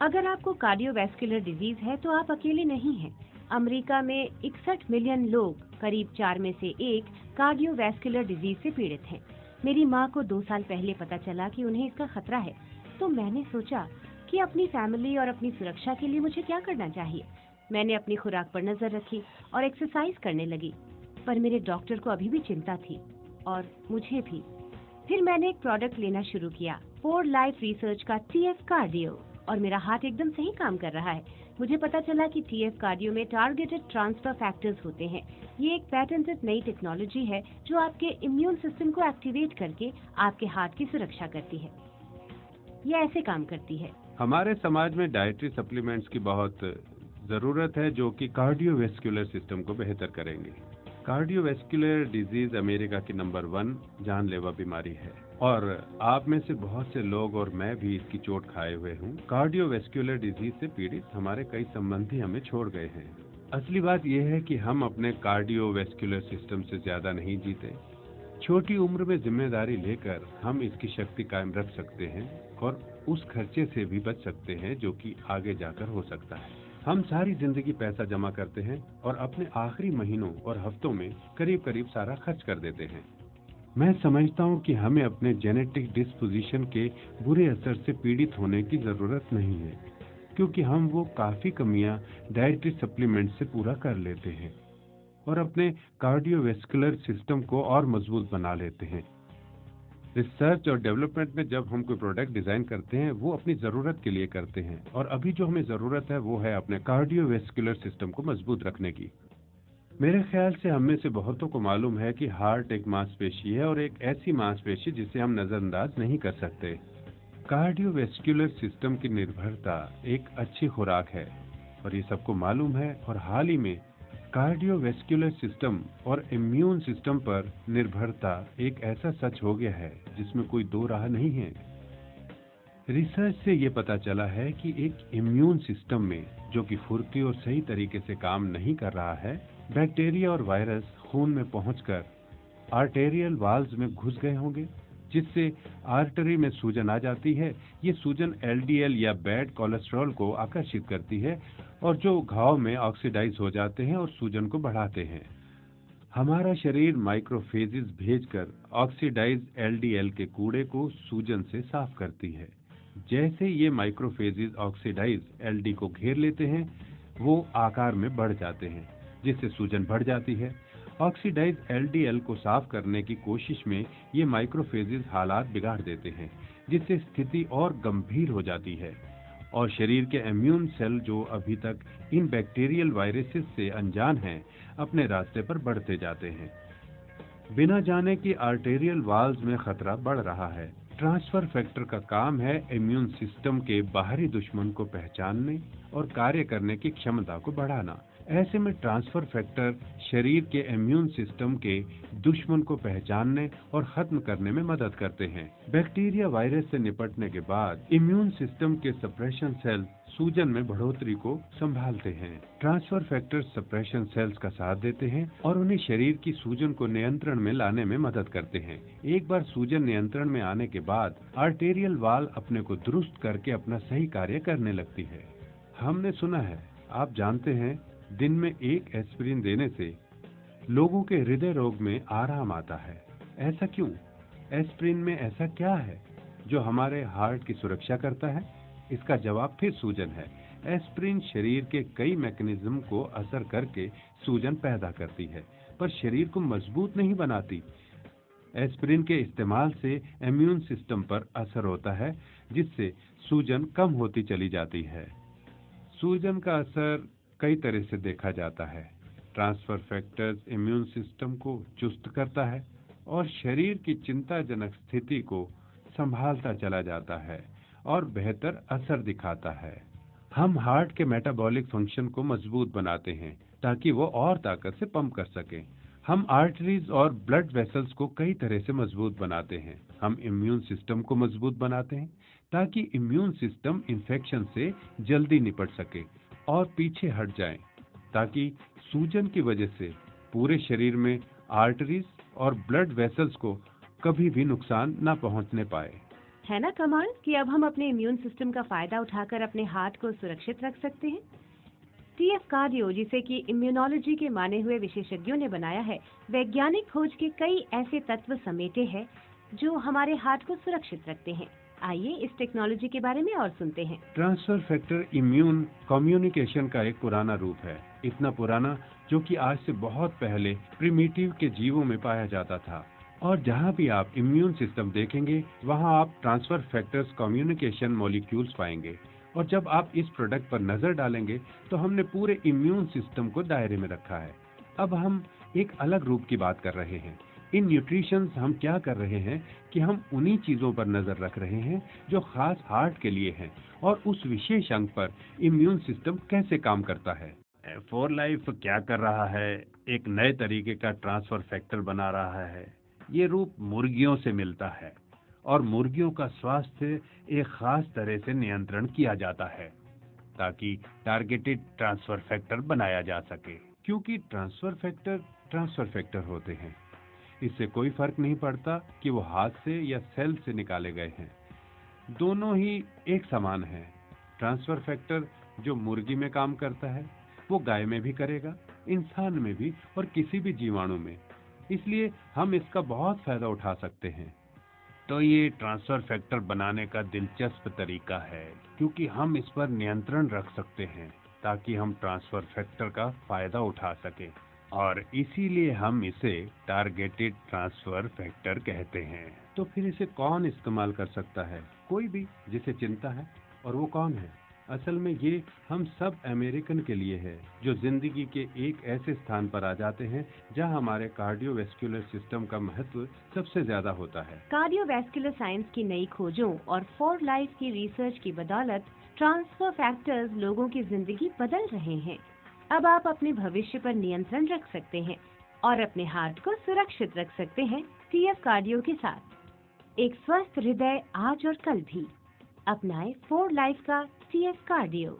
अगर आपको cardiovascular disease है तो आप अकेले नहीं हैं। अमेरिका में 61 मिलियन लोग, करीब 4 में से एक, कार्डियोवैस्कुलर डिजीज से पीड़ित हैं। मेरी माँ को 2 साल पहले पता चला कि उन्हें इसका खतरा है, तो मैंने सोचा कि अपनी फैमिली और अपनी सुरक्षा के लिए मुझे क्या करना चाहिए। मैंने अपनी खुराक पर नजर रखी और एक्सरसाइज करने लगी, पर मेरे डॉक्टर को अभी भी चिंता थी और मुझे भी। फिर मैंने एक प्रोडक्ट लेना शुरू किया, फोर लाइफ रिसर्च का TF कार्डियो, और मेरा हार्ट एकदम सही काम कर रहा है। मुझे पता चला कि TF कार्डियो में टारगेटेड ट्रांसफर फैक्टर्स होते हैं। ये एक पैटेंटेड नई टेक्नोलॉजी है जो आपके इम्यून सिस्टम को एक्टिवेट करके आपके हार्ट की सुरक्षा करती है। ये ऐसे काम करती है। हमारे समाज में डाइटरी सप्लीमेंट्स की बहुत ज़रूरत है जो कि कार्डियोवैस्कुलर सिस्टम को बेहतर करेंगे। कार्डियोवैस्कुलर डिजीज अमेरिका की नंबर 1 जानलेवा बीमारी है और आप में से बहुत से लोग और मैं भी इसकी चोट खाए हुए हूँ। कार्डियोवैस्कुलर डिजीज से पीड़ित हमारे कई संबंधी हमें छोड़ गए हैं। असली बात यह है कि हम अपने कार्डियोवैस्कुलर सिस्टम से ज्यादा नहीं जीते। छोटी उम्र में जिम्मेदारी लेकर हम इसकी शक्ति कायम रख सकते हैं और उस खर्चे से भी बच सकते हैं जो कि आगे जाकर हो सकता है। हम सारी जिंदगी पैसा जमा करते हैं और अपने आखिरी महीनों और हफ्तों में करीब करीब सारा खर्च कर देते हैं। मैं समझता हूं कि हमें अपने जेनेटिक डिस्पोजिशन के बुरे असर से पीड़ित होने की जरूरत नहीं है, क्योंकि हम वो काफी कमियां डाइटरी सप्लीमेंट से पूरा कर लेते हैं और अपने कार्डियोवैस्कुलर सिस्टम को और मजबूत बना लेते हैं। रिसर्च और डेवलपमेंट में जब हम कोई प्रोडक्ट डिजाइन करते हैं वो अपनी जरूरत के लिए करते हैं, और अभी जो हमें जरूरत है वो है अपने कार्डियोवैस्कुलर सिस्टम को मजबूत रखने की। मेरे ख्याल से हम में से बहुतों को मालूम है कि हार्ट एक मांसपेशी है और एक ऐसी मांसपेशी जिसे हम नजरअंदाज नहीं कर सकते। कार्डियोवैस्कुलर सिस्टम की निर्भरता एक अच्छी खुराक है और ये सबको मालूम है, और हाल ही में कार्डियोवैस्कुलर सिस्टम और इम्यून सिस्टम पर निर्भरता एक ऐसा सच हो गया है जिसमें कोई दो राह नहीं है। रिसर्च से ये पता चला है कि एक इम्यून सिस्टम में जो कि फुर्ती और सही तरीके से काम नहीं कर रहा है, बैक्टीरिया और वायरस खून में पहुंचकर आर्टेरियल वाल्व्स में घुस गए होंगे, जिससे आर्टरी में सूजन आ जाती है। ये सूजन LDL या बैड कोलेस्ट्रॉल को आकर्षित करती है और जो घाव में ऑक्सीडाइज हो जाते हैं और सूजन को बढ़ाते हैं। हमारा शरीर माइक्रोफेजेस भेजकर ऑक्सीडाइज LDL के कूड़े को सूजन से साफ करती है। जैसे ये माइक्रोफेजेस ऑक्सीडाइज LD को घेर लेते हैं, वो आकार में बढ़ जाते हैं, जिससे सूजन बढ़ जाती है। ऑक्सीडाइज LDL को साफ करने की कोशिश में ये माइक्रोफेजेस हालात बिगाड़ देते हैं, जिससे स्थिति और गंभीर हो जाती है और शरीर के इम्यून सेल जो अभी तक इन बैक्टीरियल वायरसेस से अनजान हैं, अपने रास्ते पर बढ़ते जाते हैं, बिना जाने कि आर्टेरियल वाल्व्स में खतरा बढ़ रहा है। ट्रांसफर फैक्टर का काम है इम्यून सिस्टम के बाहरी दुश्मन को पहचानने और कार्य करने की क्षमता को बढ़ाना। ऐसे में ट्रांसफर फैक्टर शरीर के इम्यून सिस्टम के दुश्मन को पहचानने और खत्म करने में मदद करते हैं। बैक्टीरिया वायरस से निपटने के बाद इम्यून सिस्टम के सप्रेशन सेल सूजन में बढ़ोतरी को संभालते हैं। ट्रांसफर फैक्टर सप्रेशन सेल्स का साथ देते हैं और उन्हें शरीर की सूजन को नियंत्रण में लाने में मदद करते हैं। एक बार सूजन नियंत्रण में आने के बाद आर्टेरियल वाल्व अपने को दुरुस्त करके अपना सही कार्य करने लगती है। हमने सुना है, आप जानते हैं, दिन में एक एस्पिरिन देने से लोगों के हृदय रोग में आराम आता है। ऐसा क्यों? एस्पिरिन में ऐसा क्या है जो हमारे हार्ट की सुरक्षा करता है? इसका जवाब फिर सूजन है। एस्पिरिन शरीर के कई मैकेनिज्म को असर करके सूजन पैदा करती है, पर शरीर को मजबूत नहीं बनाती। एस्पिरिन के इस्तेमाल से इम्यून सिस्टम पर असर होता है, जिससे सूजन कम होती चली जाती है। सूजन का असर कई तरह से देखा जाता है। ट्रांसफर फैक्टर्स इम्यून सिस्टम को चुस्त करता है और शरीर की चिंताजनक स्थिति को संभालता चला जाता है और बेहतर असर दिखाता है। हम हार्ट के मेटाबॉलिक फंक्शन को मजबूत बनाते हैं ताकि वो और ताकत से पंप कर सके। हम आर्टरीज और ब्लड वेसल्स को कई तरह से मजबूत बनाते हैं। हम इम्यून सिस्टम को मजबूत बनाते हैं ताकि इम्यून सिस्टम इन्फेक्शन से जल्दी निपट सके और पीछे हट जाए, ताकि सूजन की वजह से पूरे शरीर में आर्टरीज और ब्लड वेसल्स को कभी भी नुकसान न पहुंचने पाए। है ना कमाल कि अब हम अपने इम्यून सिस्टम का फायदा उठाकर अपने हार्ट को सुरक्षित रख सकते हैं। टीएफ कार्डियो, जिसे कि इम्यूनोलॉजी के माने हुए विशेषज्ञों ने बनाया है, वैज्ञानिक खोज के कई ऐसे तत्व समेटे हैं जो हमारे हार्ट को सुरक्षित रखते हैं। आइए इस टेक्नोलॉजी के बारे में और सुनते हैं। ट्रांसफर फैक्टर इम्यून कम्युनिकेशन का एक पुराना रूप है, इतना पुराना जो कि आज से बहुत पहले प्रिमिटिव के जीवों में पाया जाता था। और जहाँ भी आप इम्यून सिस्टम देखेंगे वहाँ आप ट्रांसफर फैक्टर्स कम्युनिकेशन मॉलिक्यूल्स पाएंगे। और जब आप इस प्रोडक्ट पर नजर डालेंगे तो हमने पूरे इम्यून सिस्टम को दायरे में रखा है। अब हम एक अलग रूप की बात कर रहे हैं। इन न्यूट्रिशंस हम क्या कर रहे हैं कि हम उन्हीं चीजों पर नजर रख रहे हैं जो खास हार्ट के लिए हैं और उस विशेष अंग पर इम्यून सिस्टम कैसे काम करता है। फॉर लाइफ क्या कर रहा है, एक नए तरीके का ट्रांसफर फैक्टर बना रहा है। ये रूप मुर्गियों से मिलता है और मुर्गियों का स्वास्थ्य एक खास तरह से नियंत्रण किया जाता है ताकि टारगेटेड ट्रांसफर फैक्टर बनाया जा सके। क्योंकि ट्रांसफर फैक्टर होते हैं, इससे कोई फर्क नहीं पड़ता कि वो हाथ से या सेल से निकाले गए हैं, दोनों ही एक समान है। ट्रांसफर फैक्टर जो मुर्गी में काम करता है वो गाय में भी करेगा, इंसान में भी और किसी भी जीवाणु में। इसलिए हम इसका बहुत फायदा उठा सकते हैं। तो ये ट्रांसफर फैक्टर बनाने का दिलचस्प तरीका है क्योंकि हम इस पर नियंत्रण रख सकते हैं ताकि हम ट्रांसफर फैक्टर का फायदा उठा सकें, और इसीलिए हम इसे टारगेटेड ट्रांसफर फैक्टर कहते हैं। तो फिर इसे कौन इस्तेमाल कर सकता है? कोई भी जिसे चिंता है। और वो कौन है? असल में ये हम सब अमेरिकन के लिए है जो जिंदगी के एक ऐसे स्थान पर आ जाते हैं जहां हमारे कार्डियोवैस्कुलर सिस्टम का महत्व सबसे ज्यादा होता है। कार्डियोवैस्कुलर साइंस की नई खोजों और फॉर लाइफ की रिसर्च की बदौलत ट्रांसफर फैक्टर्स लोगों की जिंदगी बदल रहे हैं। अब आप अपने भविष्य पर नियंत्रण रख सकते हैं और अपने हार्ट को सुरक्षित रख सकते हैं टीएफ कार्डियो के साथ। एक स्वस्थ हृदय आज और कल भी। अपनाएं फॉर लाइफ का टीएफ कार्डियो।